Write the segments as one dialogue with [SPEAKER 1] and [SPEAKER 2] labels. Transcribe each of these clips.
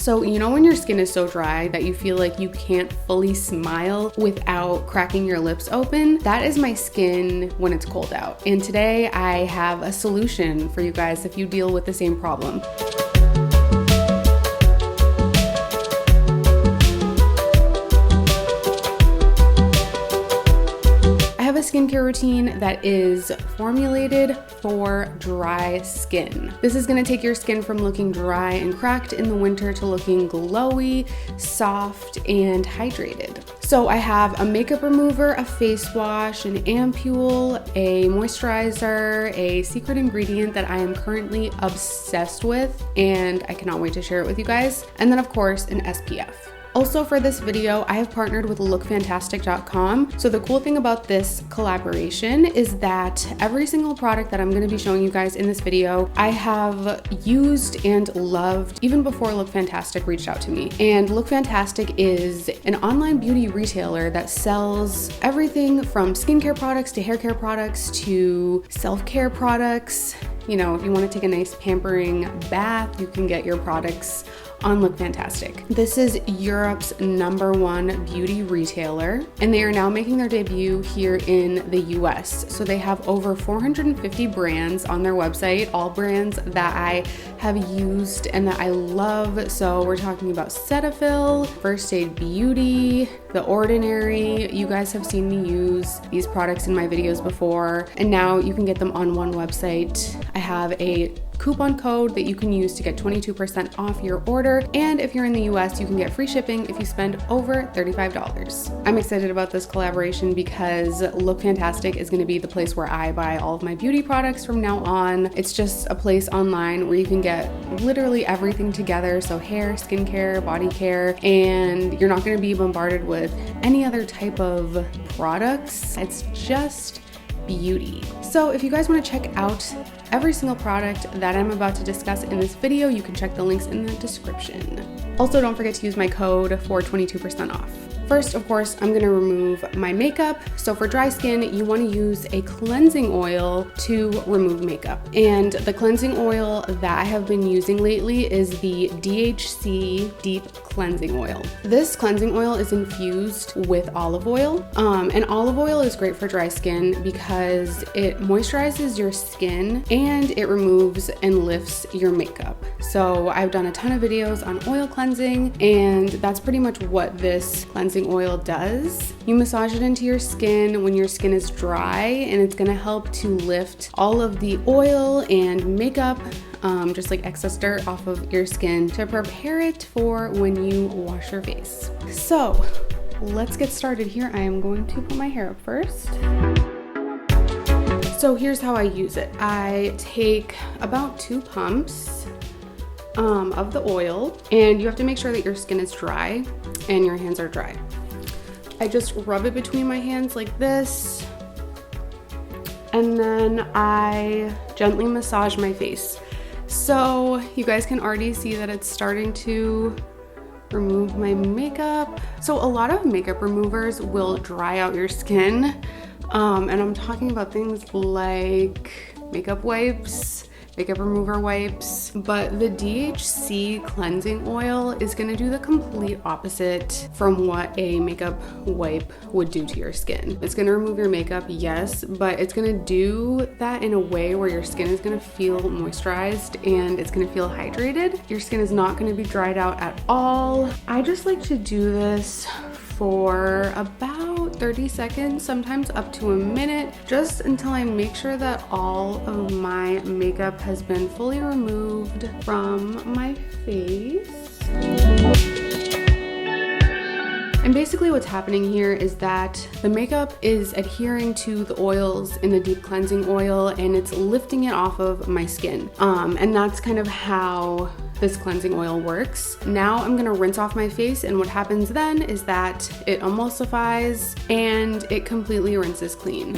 [SPEAKER 1] So you know when your skin is so dry that you feel like you can't fully smile without cracking your lips open? That is my skin when it's cold out. And today I have a solution for you guys if you deal with the same problem. A skincare routine that is formulated for dry skin. This is going to take your skin from looking dry and cracked in the winter to looking glowy, soft, and hydrated. So I have a makeup remover, a face wash, an ampoule, a moisturizer, a secret ingredient that I am currently obsessed with, and I cannot wait to share it with you guys. And then of course, an SPF. Also for this video, I have partnered with lookfantastic.com. So the cool thing about this collaboration is that every single product that I'm gonna be showing you guys in this video, I have used and loved even before Look Fantastic reached out to me. And Look Fantastic is an online beauty retailer that sells everything from skincare products to hair care products to self-care products. You know, if you wanna take a nice pampering bath, you can get your products on Look Fantastic. This is Europe's #1 beauty retailer, and they are now making their debut here in the US. So they have over 450 brands on their website, all brands that I have used and that I love. So we're talking about Cetaphil, First Aid Beauty, The Ordinary. You guys have seen me use these products in my videos before, and now you can get them on one website. I have a coupon code that you can use to get 22% off your order, and if you're in the US, you can get free shipping if you spend over $35. I'm excited about this collaboration because Look Fantastic is going to be the place where I buy all of my beauty products from now on. It's just a place online where you can get literally everything together, so hair, skincare, body care, and you're not going to be bombarded with any other type of products. It's just beauty. So if you guys want to check out every single product that I'm about to discuss in this video, you can check the links in the description. Also, don't forget to use my code for 22% off. First, of course, I'm gonna remove my makeup. So for dry skin, you wanna use a cleansing oil to remove makeup. And the cleansing oil that I have been using lately is the DHC Deep Cleansing Oil. This cleansing oil is infused with olive oil. And olive oil is great for dry skin because it moisturizes your skin and it removes and lifts your makeup. So I've done a ton of videos on oil cleansing, and that's pretty much what this cleansing oil does. You massage it into your skin when your skin is dry, and it's gonna help to lift all of the oil and makeup, just like excess dirt off of your skin, to prepare it for when you wash your face. So let's get started here. I am going to put my hair up first. So here's how I use it. I take about 2 pumps of the oil, and you have to make sure that your skin is dry and your hands are dry. I just rub it between my hands like this, and then I gently massage my face. So you guys can already see that it's starting to remove my makeup. So a lot of makeup removers will dry out your skin, and I'm talking about things like makeup wipes, makeup remover wipes, but the DHC cleansing oil is gonna do the complete opposite from what a makeup wipe would do to your skin. It's gonna remove your makeup, yes, but it's gonna do that in a way where your skin is gonna feel moisturized and it's gonna feel hydrated. Your skin is not gonna be dried out at all. I just like to do this for about 30 seconds, sometimes up to a minute, just until I make sure that all of my makeup has been fully removed from my face. And basically what's happening here is that the makeup is adhering to the oils in the deep cleansing oil, and it's lifting it off of my skin. And that's kind of how this cleansing oil works. Now I'm gonna rinse off my face, and what happens then is that it emulsifies and it completely rinses clean.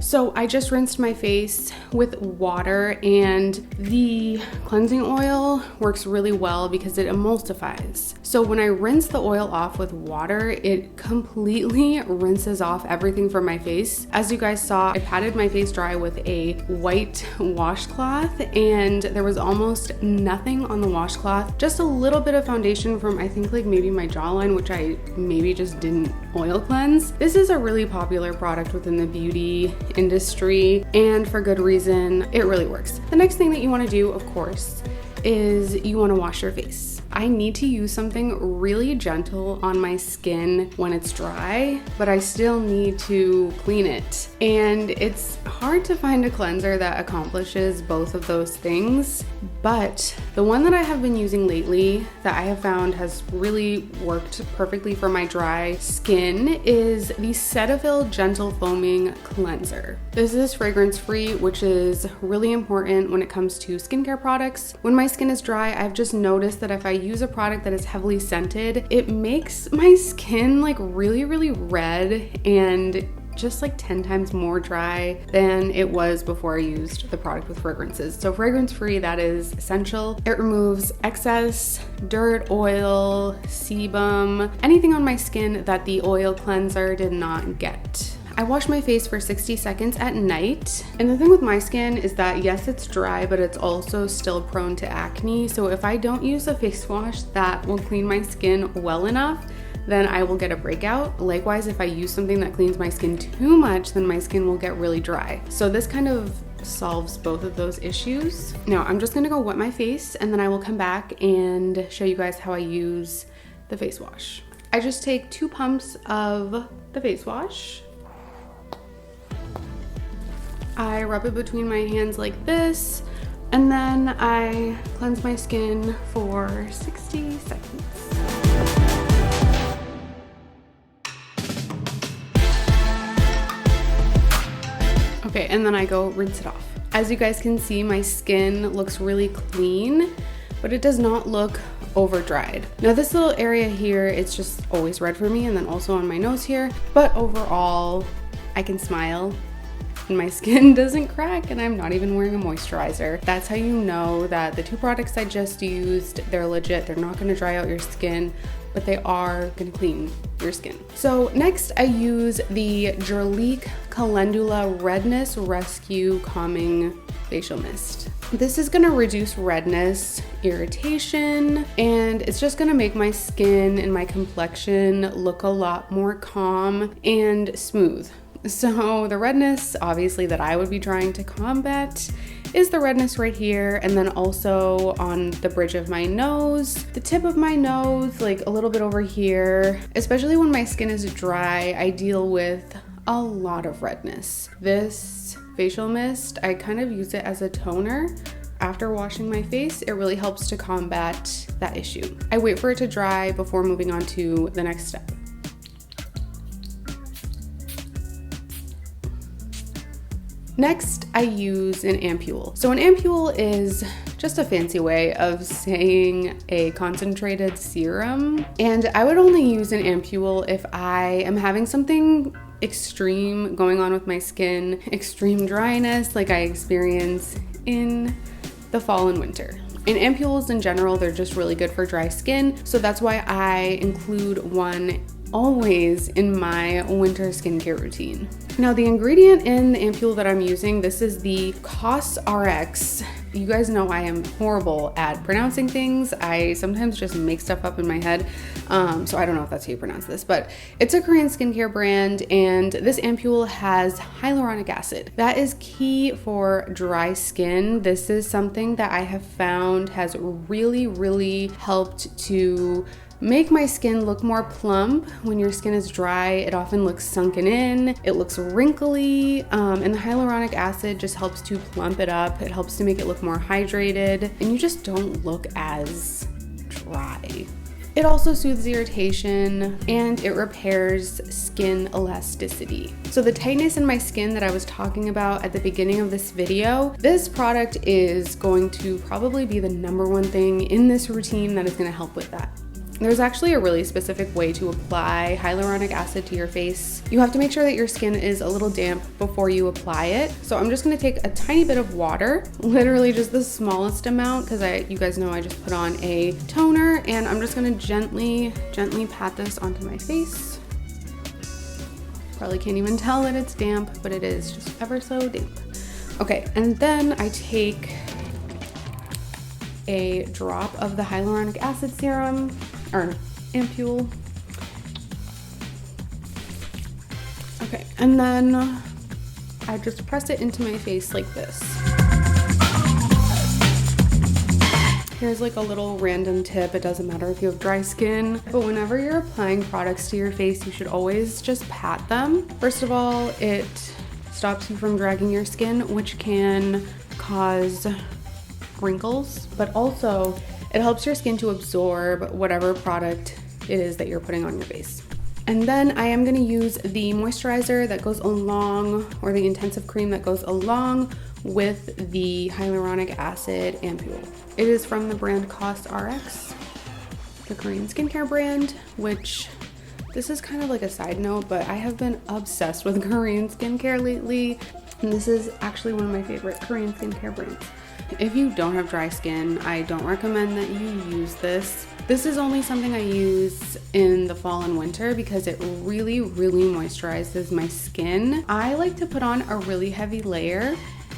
[SPEAKER 1] So I just rinsed my face with water, and the cleansing oil works really well because it emulsifies. So when I rinse the oil off with water, it completely rinses off everything from my face. As you guys saw, I patted my face dry with a white washcloth, and there was almost nothing on the washcloth. Just a little bit of foundation from, I think, like maybe my jawline, which I maybe just didn't oil cleanse. This is a really popular product within the beauty industry, and for good reason. It really works. The next thing that you want to do, of course, is you want to wash your face. I need to use something really gentle on my skin when it's dry, but I still need to clean it. And it's hard to find a cleanser that accomplishes both of those things, but the one that I have been using lately that I have found has really worked perfectly for my dry skin is the Cetaphil Gentle Foaming Cleanser. This is fragrance-free, which is really important when it comes to skincare products. When my skin is dry, I've just noticed that if I use a product that is heavily scented, it makes my skin like really red and just like 10 times more dry than it was before I used the product with fragrances. So fragrance free, that is essential. It removes excess dirt, oil, sebum, anything on my skin that the oil cleanser did not get. I wash my face for 60 seconds at night. And the thing with my skin is that yes, it's dry, but it's also still prone to acne. So if I don't use a face wash that will clean my skin well enough, then I will get a breakout. Likewise, if I use something that cleans my skin too much, then my skin will get really dry. So this kind of solves both of those issues. Now I'm just gonna go wet my face, and then I will come back and show you guys how I use the face wash. I just take 2 pumps of the face wash. I rub it between my hands like this, and then I cleanse my skin for 60 seconds. Okay, and then I go rinse it off. As you guys can see, my skin looks really clean, but it does not look over dried. Now this little area here, it's just always red for me, and then also on my nose here, but overall, I can smile and my skin doesn't crack, and I'm not even wearing a moisturizer. That's how you know that the 2 products I just used, they're legit. They're not gonna dry out your skin, but they are gonna clean your skin. So next I use the Jurlique Calendula Redness Rescue Calming Facial Mist. This is gonna reduce redness, irritation, and it's just gonna make my skin and my complexion look a lot more calm and smooth. So the redness, obviously, that I would be trying to combat is the redness right here, and then also on the bridge of my nose, the tip of my nose, like a little bit over here. Especially when my skin is dry, I deal with a lot of redness. This facial mist, I kind of use it as a toner. After washing my face, it really helps to combat that issue. I wait for it to dry before moving on to the next step. Next, I use an ampoule. So an ampoule is just a fancy way of saying a concentrated serum. And I would only use an ampoule if I am having something extreme going on with my skin, extreme dryness like I experience in the fall and winter. And ampoules in general, they're just really good for dry skin. So that's why I include one always in my winter skincare routine. Now the ingredient in the ampoule that I'm using, this is the COSRX. You guys know I am horrible at pronouncing things. I sometimes just make stuff up in my head. So I don't know if that's how you pronounce this, but it's a Korean skincare brand, and this ampoule has hyaluronic acid. That is key for dry skin. This is something that I have found has really helped to make my skin look more plump. When your skin is dry, it often looks sunken in, it looks wrinkly, and the hyaluronic acid just helps to plump it up. It helps to make it look more hydrated, and you just don't look as dry. It also soothes irritation, and it repairs skin elasticity. So the tightness in my skin that I was talking about at the beginning of this video, this product is going to probably be the #1 thing in this routine that is going to help with that. There's actually a really specific way to apply hyaluronic acid to your face. You have to make sure that your skin is a little damp before you apply it. So I'm just gonna take a tiny bit of water, literally just the smallest amount, because you guys know I just put on a toner, and I'm just gonna gently pat this onto my face. Probably can't even tell that it's damp, but it is just ever so damp. Okay, and then I take a drop of the hyaluronic acid serum, or Ampoule. Okay, and then I just press it into my face like this. Here's like a little random tip. It doesn't matter if you have dry skin, but whenever you're applying products to your face, you should always just pat them. First of all, it stops you from dragging your skin, which can cause wrinkles, but also it helps your skin to absorb whatever product it is that you're putting on your face. And then I am gonna use the moisturizer that goes along, or the intensive cream that goes along with the hyaluronic acid ampoule. It is from the brand COSRX, the Korean skincare brand, which this is kind of like a side note, but I have been obsessed with Korean skincare lately. And this is actually one of my favorite Korean skincare brands. If you don't have dry skin, I don't recommend that you use this. This is only something I use in the fall and winter because it really moisturizes my skin. I like to put on a really heavy layer,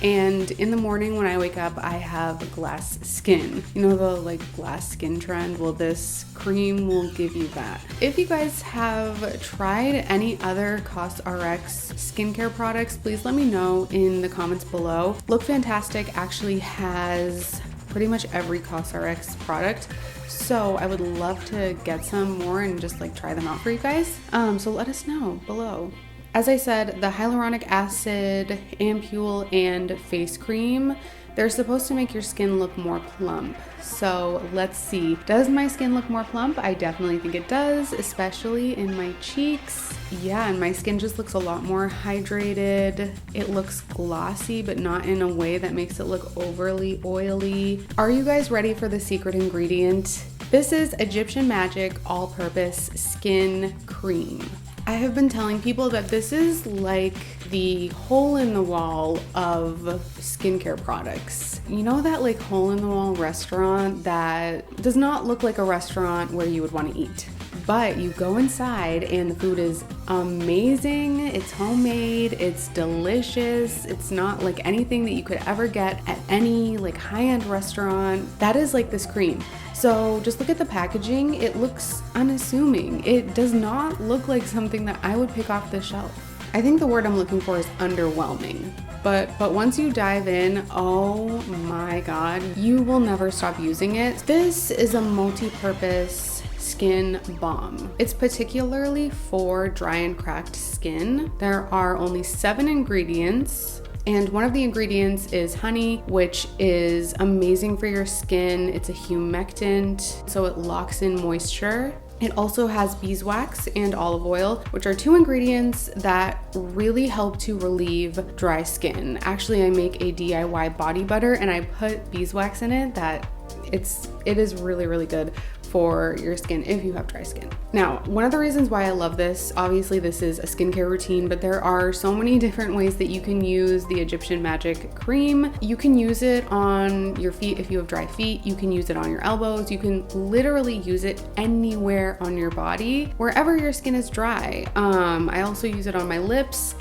[SPEAKER 1] and in the morning when I wake up, I have glass skin. You know the like glass skin trend? Well, this cream will give you that. If you guys have tried any other COSRX skincare products, please let me know in the comments below. Look Fantastic actually has pretty much every COSRX product, so I would love to get some more and just like try them out for you guys. So let us know below. As I said, the hyaluronic acid, ampoule, and face cream, they're supposed to make your skin look more plump. So let's see. Does my skin look more plump? I definitely think it does, especially in my cheeks. Yeah, and my skin just looks a lot more hydrated. It looks glossy, but not in a way that makes it look overly oily. Are you guys ready for the secret ingredient? This is Egyptian Magic All-Purpose Skin Cream. I have been telling people that this is like the hole in the wall of skincare products. You know that like hole in the wall restaurant that does not look like a restaurant where you would want to eat, but you go inside and the food is amazing, it's homemade, it's delicious, it's not like anything that you could ever get at any like high-end restaurant. That is like this cream. So just look at the packaging, it looks unassuming. It does not look like something that I would pick off the shelf. I think the word I'm looking for is underwhelming. But once you dive in, oh my God, you will never stop using it. This is a multi-purpose skin balm. It's particularly for dry and cracked skin. There are only 7 ingredients. And one of the ingredients is honey, which is amazing for your skin. It's a humectant, so it locks in moisture. It also has beeswax and olive oil, which are 2 ingredients that really help to relieve dry skin. Actually, I make a DIY body butter and I put beeswax in it it is really good for your skin if you have dry skin. Now, one of the reasons why I love this, obviously this is a skincare routine, but there are so many different ways that you can use the Egyptian Magic cream. You can use it on your feet if you have dry feet. You can use it on your elbows. You can literally use it anywhere on your body, wherever your skin is dry. I also use it on my lips,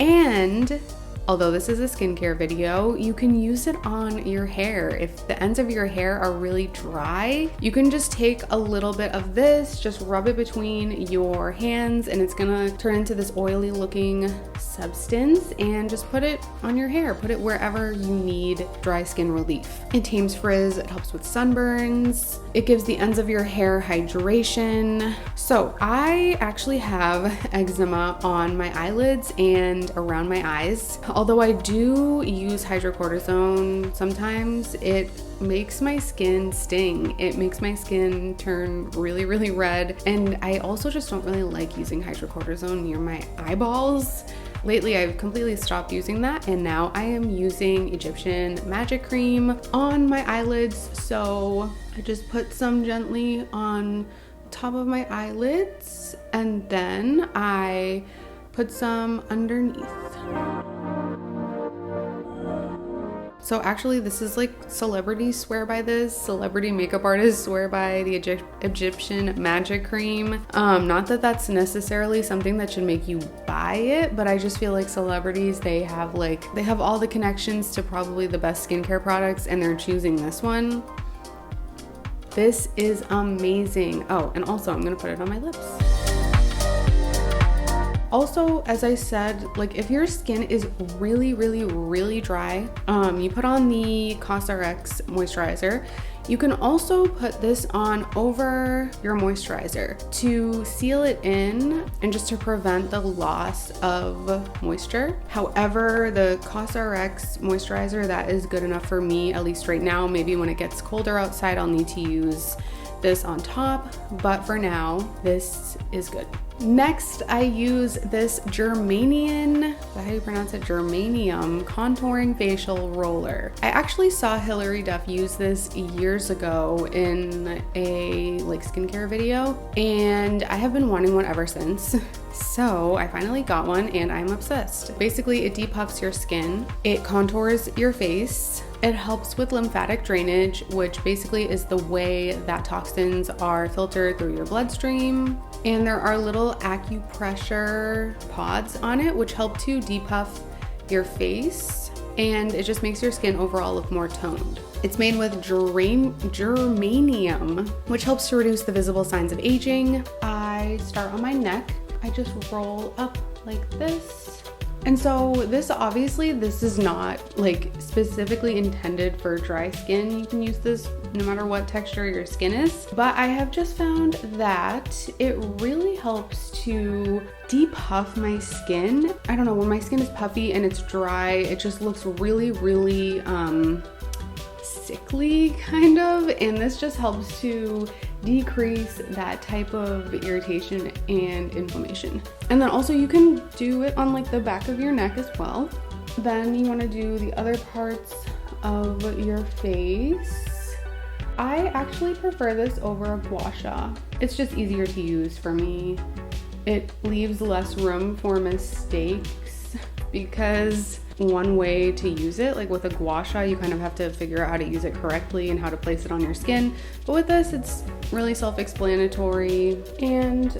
[SPEAKER 1] and although this is a skincare video, you can use it on your hair. If the ends of your hair are really dry, you can just take a little bit of this, just rub it between your hands, and it's gonna turn into this oily looking substance, and just put it on your hair. Put it wherever you need dry skin relief. It tames frizz, it helps with sunburns, it gives the ends of your hair hydration. So I actually have eczema on my eyelids and around my eyes. Although I do use hydrocortisone sometimes, it makes my skin sting. It makes my skin turn really red. And I also just don't really like using hydrocortisone near my eyeballs. Lately, I've completely stopped using that, and now I am using Egyptian Magic Cream on my eyelids. So I just put some gently on top of my eyelids, and then I put some underneath. So actually this is like celebrities swear by this. Celebrity makeup artists swear by the Egyptian magic cream. Not that that's necessarily something that should make you buy it, but I just feel like celebrities, they have all the connections to probably the best skincare products and they're choosing this one. This is amazing. Oh, and also I'm gonna put it on my lips. Also, as I said, like if your skin is really, really, really dry, you put on the COSRX moisturizer. You can also put this on over your moisturizer to seal it in and just to prevent the loss of moisture. However, the COSRX moisturizer, that is good enough for me, at least right now. Maybe when it gets colder outside, I'll need to use this on top, but for now, this is good. Next, I use this Germanium, is that how you pronounce it? Germanium contouring facial roller. I actually saw Hilary Duff use this years ago in a skincare video, and I have been wanting one ever since. So I finally got one and I'm obsessed. Basically, it depuffs your skin, it contours your face, it helps with lymphatic drainage, which basically is the way that toxins are filtered through your bloodstream. And there are little acupressure pods on it, which help to depuff your face. And it just makes your skin overall look more toned. It's made with Germanium, which helps to reduce the visible signs of aging. I start on my neck. I just roll up like this. And so this is not specifically intended for dry skin. You can use this no matter what texture your skin is. But I have just found that it really helps to depuff my skin. I don't know, when my skin is puffy and it's dry, it just looks really, really sickly kind of. And this just helps to decrease that type of irritation and inflammation. And then also you can do it on the back of your neck as well. Then you want to do the other parts of your face. I actually prefer this over a gua sha. It's just easier to use for me. It leaves less room for mistakes because one way to use it, with a gua sha, you kind of have to figure out how to use it correctly and how to place it on your skin. But with this, it's really self-explanatory. And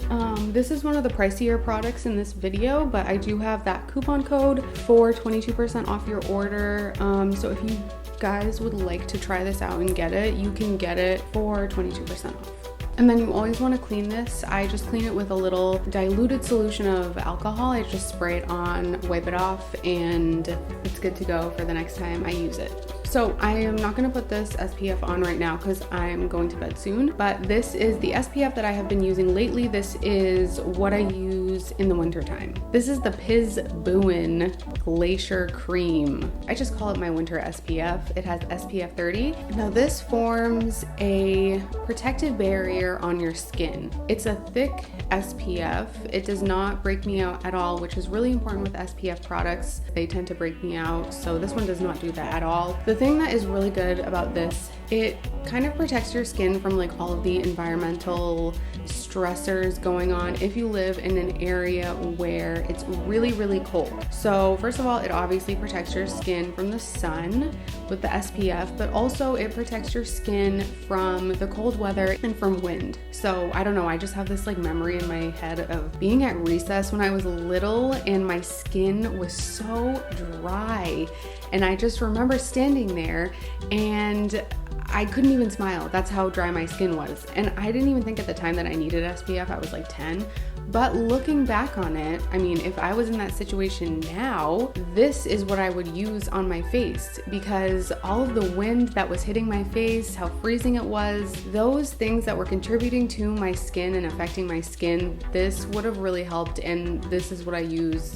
[SPEAKER 1] this is one of the pricier products in this video, but I do have that coupon code for 22% off your order. So if you guys would like to try this out and get it, you can get it for 22% off. And then you always want to clean this. I just clean it with a little diluted solution of alcohol. I just spray it on, wipe it off, and it's good to go for the next time I use it. So I am not going to put this SPF on right now because I'm going to bed soon, but this is the SPF that I have been using lately. This is what I use in the winter time. This is the Buin Glacier Cream. I just call it my winter SPF. It has SPF 30. Now this forms a protective barrier on your skin. It's a thick SPF. It does not break me out at all, which is really important with SPF products. They tend to break me out, so this one does not do that at all. The thing that is really good about this, it kind of protects your skin from all of the environmental stressors going on if you live in an area where it's really, really cold. So first of all, it obviously protects your skin from the sun with the SPF, but also it protects your skin from the cold weather and from wind. So I don't know, I just have this memory in my head of being at recess when I was little and my skin was so dry. And I just remember standing there and I couldn't even smile. That's how dry my skin was. And I didn't even think at the time that I needed SPF. I was 10. But looking back on it, I mean, if I was in that situation now, this is what I would use on my face, because all of the wind that was hitting my face, how freezing it was, those things that were contributing to my skin and affecting my skin, this would have really helped. And this is what I use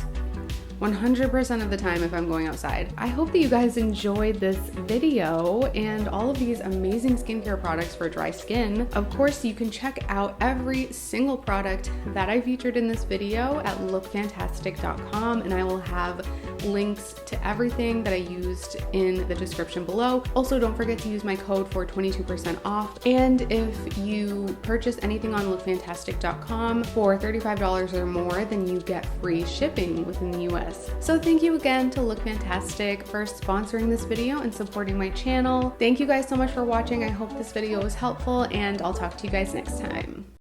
[SPEAKER 1] 100% of the time if I'm going outside. I hope that you guys enjoyed this video and all of these amazing skincare products for dry skin. Of course, you can check out every single product that I featured in this video at lookfantastic.com, and I will have links to everything that I used in the description below. Also, don't forget to use my code for 22% off. And if you purchase anything on lookfantastic.com for $35 or more, then you get free shipping within the US. So thank you again to Look Fantastic for sponsoring this video and supporting my channel. Thank you guys so much for watching. I hope this video was helpful, and I'll talk to you guys next time.